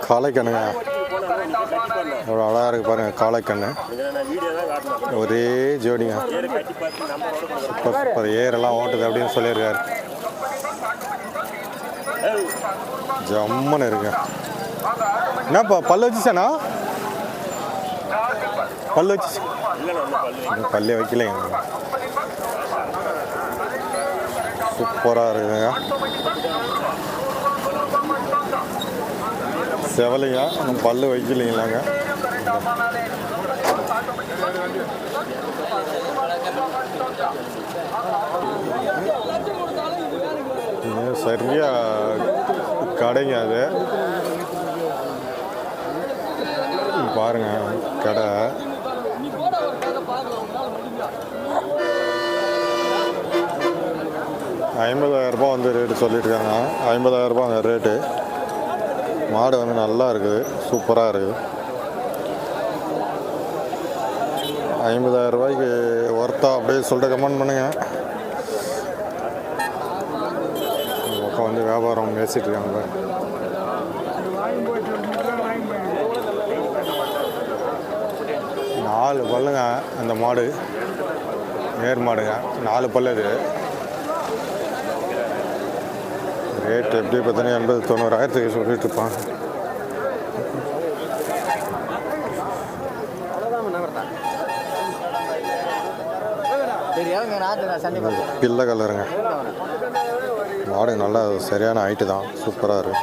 காளைக்கண்ணுங்க எவ்வளோ அழகாக இருக்குது பாருங்கள். காளைக்கண்ணு ஒரே ஜோடிங்க. இப்போ ஏரெல்லாம் ஓட்டுது அப்படின்னு சொல்லியிருக்காரு. ஜம்முன்னு இருக்கு. என்னப்பா பல்லு வச்சுச்சானா? பல்லு வச்சு பல்லே வைக்கலைங்க. சூப்பராக இருக்குங்க. செவலைங்க பல்லு வைக்கலைங்களாங்க. சரியா கடைங்க அது பாருங்க. கடை 50,000 ரூபா வந்து ரேட்டு சொல்லியிருக்காங்க. 50,000 ரூபா அந்த ரேட்டு. மாடு வந்து நல்லா இருக்குது, சூப்பராக இருக்குது. 50,000 ரூபாய்க்கு ஒர்த்தா அப்படியே சொல்லிட்டு கமெண்ட் பண்ணுங்கள். இந்த பக்கம் வந்து வியாபாரம் பேசிகிட்டு இருக்காங்க. 4 பல்லுங்க அந்த மாடு. நேர் மாடுங்க, 4 பல்லு. அது ரேட் எப்படி பார்த்தீங்கன்னா 80,000-90,000 சொல்லிட்டு இருப்பாங்க. பிள்ளை கலருங்க. மாடு நல்லா சரியான ஹைட்டு தான், சூப்பராக இருக்கு.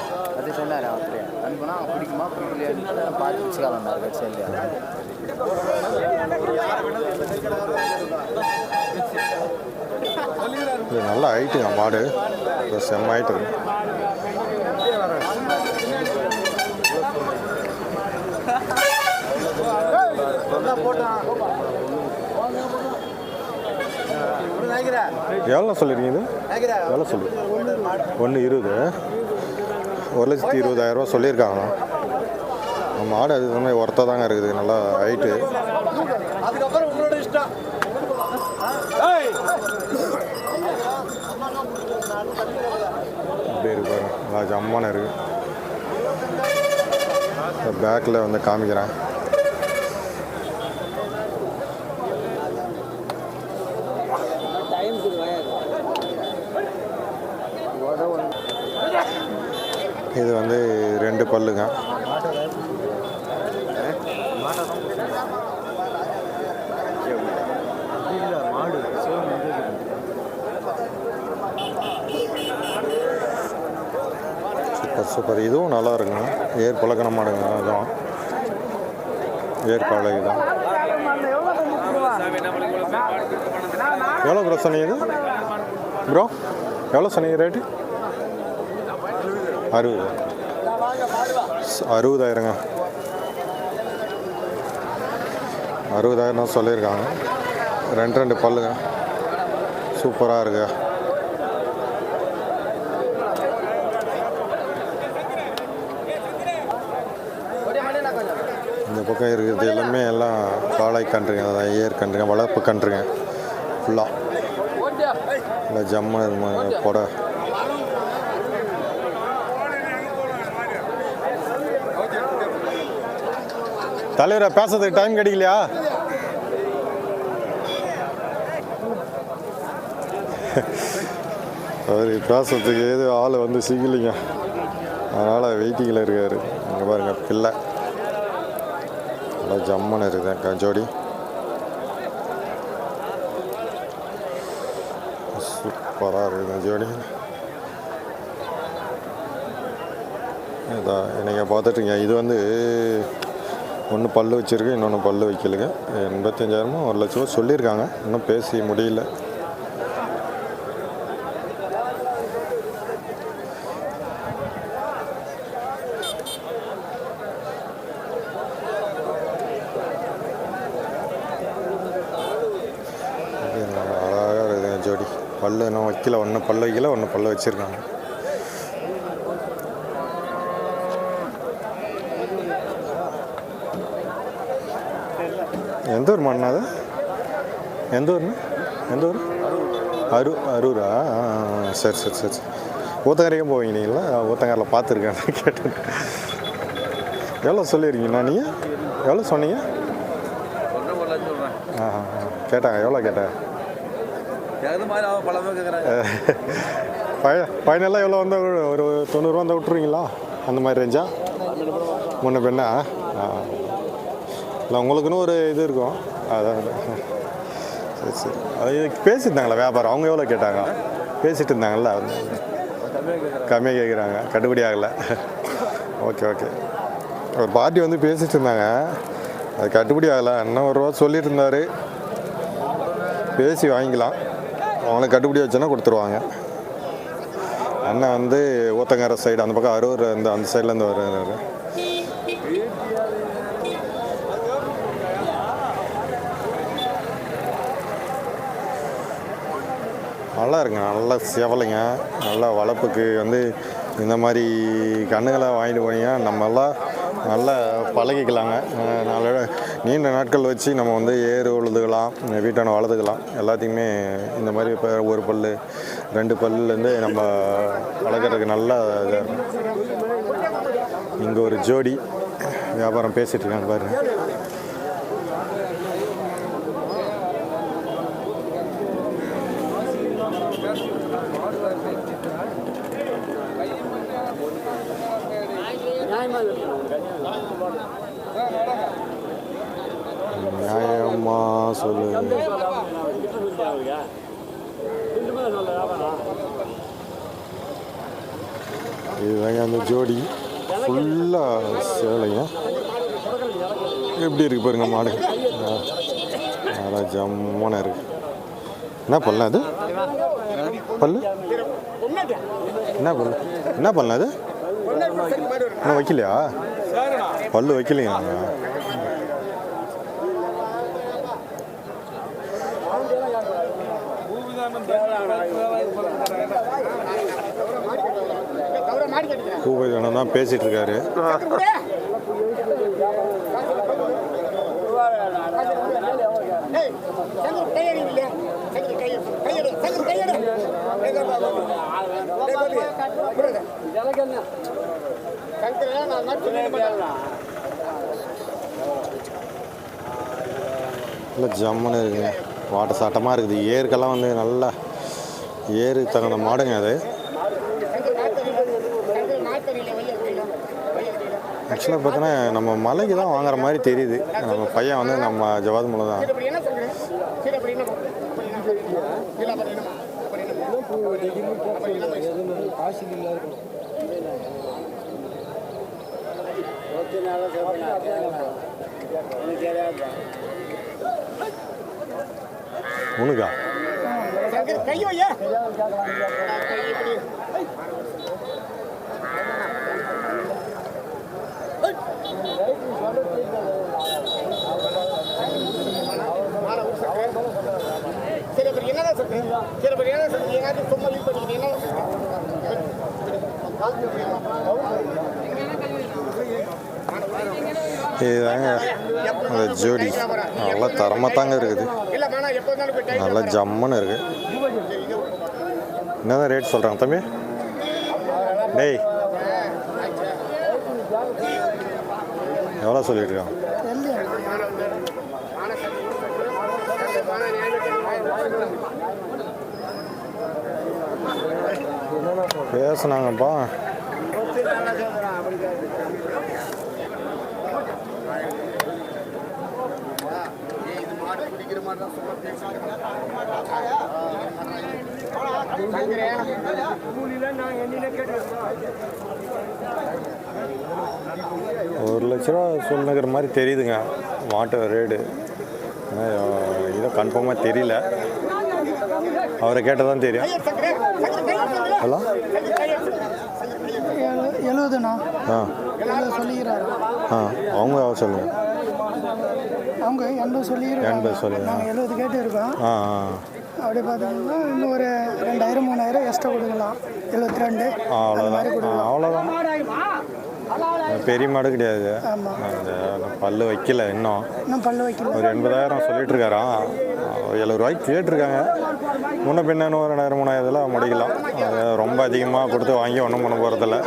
இது நல்ல ஹைட்டுங்க மாடு, செம்ம ஹைட்டு இருக்கு. எவ்வளோ சொல்லிருக்கீங்க? இது எவ்வளோ சொல்லு? 1,20,000 1,20,000 ரூபா சொல்லியிருக்காங்க. மாடு அது மாதிரி ஒர்த்தாக தாங்க இருக்குது, நல்லா ஹைட்டு. அப்படி இருப்பாரு, நல்லா ஜம்மான இருக்கு. பேக்கில் வந்து காமிக்கிறேன். இது வந்து 2 பல்லுங்க. Super super. இதுவும் நல்லா இருக்குங்க. ஏர் பழக்கின மாடுங்க. அதுதான் ஏர் பழகி தான். எவ்வளோ ப்ரோ சொன்னீங்க? ப்ரோ எவ்வளோ சொன்னீங்க ரேட்டு? 60,000ங்க. 60,000 தான் சொல்லியிருக்காங்க. 2 பல்லுங்க, சூப்பராக இருக்கு. இந்த பக்கம் இருக்குது எல்லாமே எல்லாம் காளை கன்றுங்க, அதான் ஏர் கன்றுங்க, வளர்ப்பு கன்றுங்க. ஃபுல்லாக இல்லை ஜம்மு போட. தலைவரை பேசுறதுக்கு டைம் கிடைக்கலையா? அவர் பேசுறதுக்கு ஏது ஆள் வந்து சிக்கலிங்க, அதனால் வெயிட்டிங்கில் இருக்கார். அங்கே பாருங்க பிள்ளை நல்லா ஜம்முன்னு இருக்குதுக்கா ஜோடி. சூப்பராக இருக்குது ஜோடி. இதான் நீங்கள் பார்த்துட்ருங்க. இது வந்து ஒன்று பல்லு வச்சுருக்கு, இன்னொன்று பல்லு வைக்கலுங்க. 85,000 1,00,000 சொல்லியிருக்காங்க. இன்னும் பேசி முடியல. அழகாக இருக்குது ஜோடி. பல்லு இன்னும் வைக்கல, ஒன்று பல்லு வைக்கல, ஒன்று பல்லு வச்சுருக்காங்க. எந்த ஊர் மண்ணா அது? எந்த ஊர்னு? எந்த ஊர்? அரூரா? சரி சரி சரி. ஊத்தங்கரைக்கும் போவீங்களா? ஊத்தங்கரில் பார்த்துருக்கேன் கேட்டேன். எவ்வளோ சொல்லியிருக்கீங்கண்ணா நீங்கள்? எவ்வளோ சொன்னீங்க? கேட்டாங்க எவ்வளோ கேட்டேன்? ஃபைனலாக எவ்வளோ வந்தால் ஒரு 90 ரூபா வந்தால் விட்ருவீங்களா? அந்த மாதிரி ரேஞ்சா முன்ன பெண்ணா? இல்லை உங்களுக்குன்னு ஒரு இது இருக்கும். அதான் சரி சரி. அது பேசியிருந்தாங்களா வியாபாரம்? அவங்க எவ்வளோ கேட்டாங்க? பேசிகிட்டு இருந்தாங்கல்ல, கம்மியாக கேட்குறாங்க, கட்டுப்படி ஆகலை. Okay okay. ஒரு பார்ட்டி வந்து பேசிகிட்டு இருந்தாங்க, அது கட்டுப்படி ஆகலை. இன்னும் 1 ரூபா சொல்லிட்டு இருந்தார், பேசி வாங்கிக்கலாம். அவங்களுக்கு கட்டுப்படி வச்சோன்னா கொடுத்துருவாங்க. அண்ணன் வந்து ஊத்தங்கரை சைடு அந்த பக்கம் அரூர் அந்த சைட்லேருந்து வர்றாரு. நல்லா இருக்குங்க, நல்லா செவலைங்க, நல்லா வளர்ப்புக்கு வந்து இந்த மாதிரி கண்ணுகளை வாங்கிட்டு போனீங்கன்னா நம்மெல்லாம் நல்லா பழகிக்கலாங்க. நீண்ட நாட்கள் வச்சு நம்ம வந்து ஏறு உழுதுக்கலாம், வீட்டான வளர்த்துக்கலாம். எல்லாத்தையுமே இந்த மாதிரி இப்போ 1 பல் 2 பல்லுலேருந்து நம்ம வளர்க்குறதுக்கு நல்லா இதாக இருக்கும். இங்கே ஒரு ஜோடி வியாபாரம் பேசிகிட்டு இருக்காங்க பாருங்க. நியாயமா சொல்லுங்க. இதுதாங்க அந்த ஜோடி ஃபுல்லாக சேலைங்க. எப்படி இருக்கு பாருங்க மாடு, நல்லா ஜம்மான இருக்கு. என்ன பண்ணலாம் அது? பல்லு என்ன பல்லு? என்ன பண்ணலாம் அது? இன்னும் வைக்கலையா? பல்லு வைக்கலையா? பூபதினம் தான் பேசிட்டு இருக்காரு. இல்லை ஜம்முன்னு இருக்குங்க, வாட்ட சாட்டமாக இருக்குது. ஏருக்கெல்லாம் வந்து நல்லா ஏறு தகுந்த மாடுங்க அது. ஆக்சுவலாக பார்த்தோன்னா நம்ம மலைக்கு தான் வாங்குற மாதிரி தெரியுது. நம்ம பையன் வந்து நம்ம ஜவாது மூலம் தான். உனக்கா இதுதாங்க அந்த ஜோடி நல்லா தரமாக தாங்க இருக்குது. நல்லா ஜம்முன்னு இருக்குது. என்னதான் ரேட் சொல்கிறாங்க தம்பி? டேய் எவ்வளோ சொல்லிட்டுருக்கான்? பேசுனாங்கப்பா. ₹1,00,000 சொல்லுங்கிற மாதிரி தெரியுதுங்க மாட்டு ரேடு. இதை கன்ஃபார்மாக தெரியல, அவரை கேட்டால் தான் தெரியும். ஹலோ 70ண்ணா. சொல்லிக்கிறாரு. அவங்க சொல்லுங்கள். அவங்க 80 சொல்லிக்கிறாங்க. நாங்கள் 70 கேட்டு இருக்கோம். அப்படி பார்த்தோம்னா இன்னும் ஒரு 2000 3000 எக்ஸ்ட்ரா கொடுக்கலாம். 72 அவ்வளோதான். பெரிய மாடு கிடையாது. பல்லு வைக்கல, இன்னும் பல்லு வைக்கல. ஒரு 80,000 சொல்லிட்டு இருக்காராம். 70 ரூபாய்க்கு கேட்டிருக்காங்க. முன்ன பின்ன 2000 3000 முடிக்கலாம். அது ரொம்ப அதிகமாக கொடுத்து வாங்கி ஒன்றும் பண்ண போகிறதில்ல.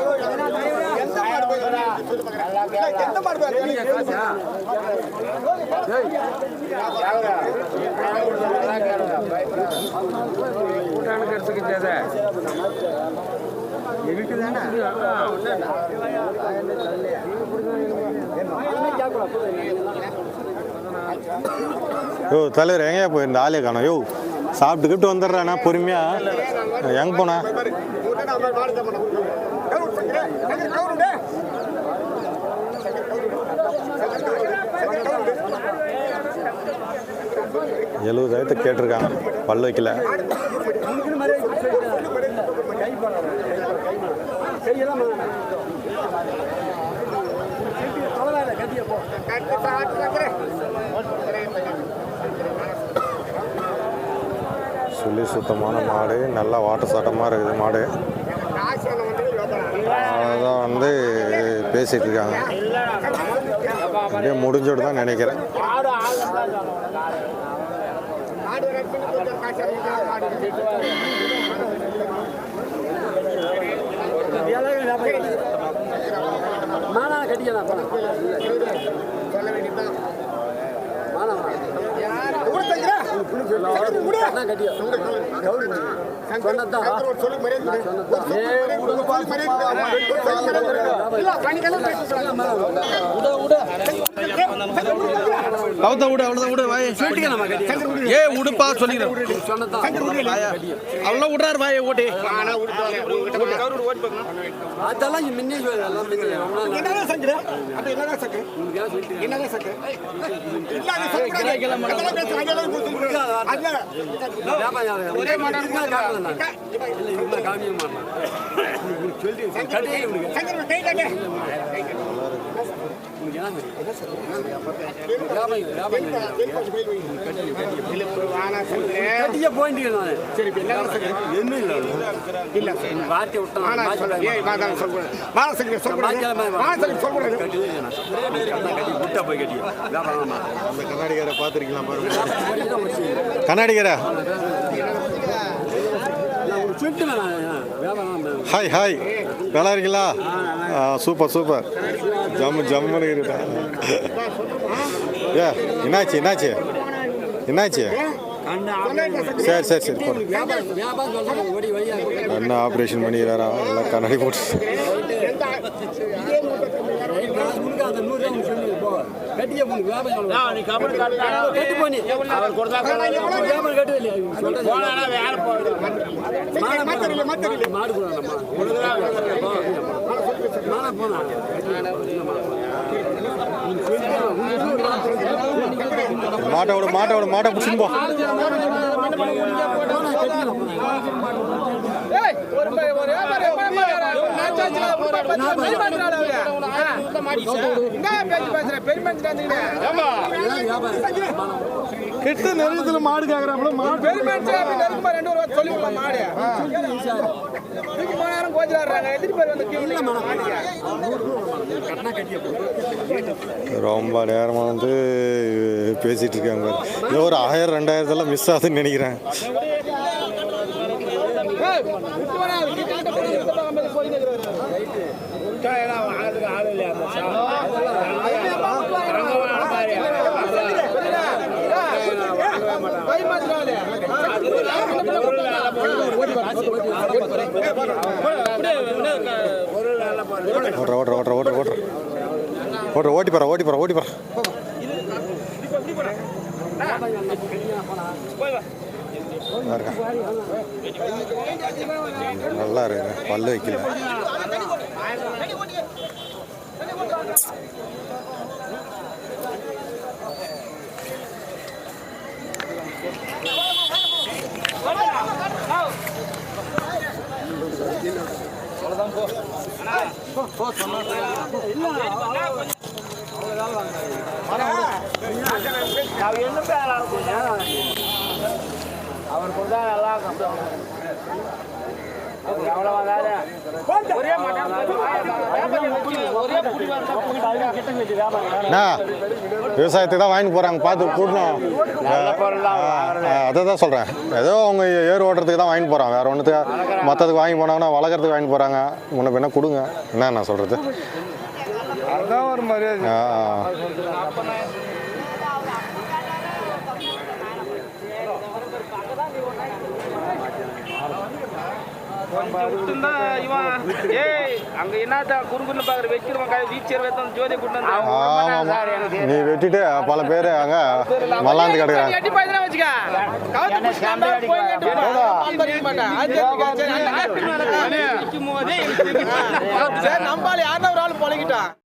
யோ தலைவர் எங்கேயா போயிருந்த ஆளே காணோம். யோ சாப்பிட்டுக்கிட்டு வந்துடுறாண்ணா பொறுமையா. எங்கே போனா? $70,000 கேட்டிருக்காங்க. பல் வைக்கல. சொல்லி சுத்தமான மாடு, நல்லா வாட்டர் சாட்டமாக இருக்குது மாடு. அதான் வந்து பேசிகிட்டு இருக்காங்க. அப்படியே முடிஞ்சோடு தான் நினைக்கிறேன். உடுப்பா சொல்லிக்கிறேன். அவ்வளோ விடுறாரு வாயை ஓட்டி. அதெல்லாம் கண்ணாடிக்கார பார்த்துருக்கலாம். கண்ணாடிக்காரா ஹாய் ஹாய், நல்லா இருக்கீங்களா? சூப்பர் சூப்பர், ஜம்முன்னு இருக்கா. ஏ என்னாச்சு என்னாச்சு என்னாச்சு? சரி சரி சரி போடு. என்ன ஆப்ரேஷன் பண்ணிடுறாரா? எல்லாம் கண்ணாடி போட்டு. மாட்டை விட மாட்டை விட மாட்டை பிடிச்சின்னு போ. கெட்ட நேரத்துல மாடு கேக்குறாங்க. ரொம்ப நேரமாக வந்து பேசிட்டு இருக்காங்க. ஏதோ ஒரு 1000 2000 மிஸ் ஆகுதுன்னு நினைக்கிறேன். ஓட்டி போற ஓட்டி போற ஓட்டி போற. நல்லா இருக்கு, பல்லு வைக்கல. அவர் கொடுத்தா நல்லா ஒரே என்ன விவசாயத்துக்கு தான் வாங்கிட்டு போகிறாங்க, பார்த்து கூட்டணும். அதை தான் சொல்கிறேன், ஏதோ அவங்க ஏர் ஓட்டுறதுக்கு தான் வாங்கிட்டு போகிறாங்க, வேறு ஒன்றுத்துக்கு மற்றதுக்கு வாங்கி போனாங்கன்னா வளர்க்குறதுக்கு வாங்கிட்டு போகிறாங்க. முன்ன பின்ன கொடுங்க, என்ன நான் சொல்கிறது. அதுதான் ஒரு மரியாதை. அங்க என்னத்த குறுகுன்னு பாக்குற வச்சிருவாங்க வீச்சர் வேத்தம் ஜோதி கூட்டம் ஆமாம், நீ வெட்டிட்டு பல பேர் அங்கே மல்லாந்து கிடக்குறாங்க. எட்டி பாய்தான் வச்சுக்க நம்பால யாருன்னா ஒரு ஆள் பழகிட்டான்.